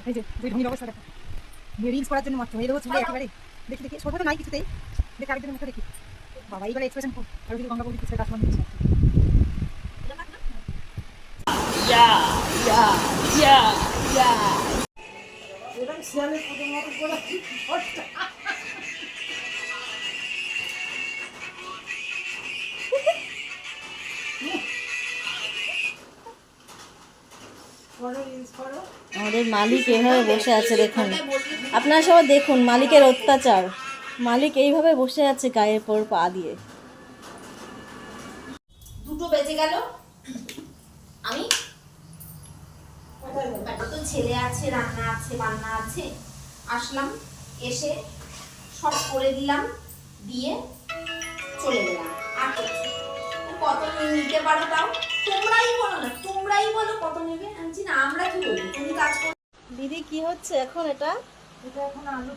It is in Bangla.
এই যে দুই ঢুনির অবস্থা দেখো, রিলস করার জন্য মাত্র এই দেখো চুলে একেবারে। দেখি দেখি সরবত নাই কিছুতেই, দেখি আরেকজনের মুখে দেখি। বাবা এইবার এক্সপ্রেশন খুব, আর ওদিকে গঙ্গা বৌদি কিছু কাজ বন্ধ দিচ্ছে। ইয়া ইয়া ইয়া ইয়া এরকম শিয়ালের পুজোর মতো করে আমাদের মালিক এভাবে বসে আছে দেখুন, আপনারা সবাই দেখুন মালিকের অত্যাচার। মালিক এইভাবে বসে আছে গায়ের পর পা দিয়ে। 2টো বেজে গেল, আমি তো ছেলে আছে, রান্না আছে, বান্না আছে, আসলাম, এসে সব করে দিলাম, দিয়ে চলে গেলাম। আর কত নিতে পারো তাও তোমরাই বলো না, তোমরাই বলো কত নেবে। আমি না আমরা কি বলবো, তুমি কাজ করো। দিদি কি হচ্ছে এখন এটা? এটা এখন আলু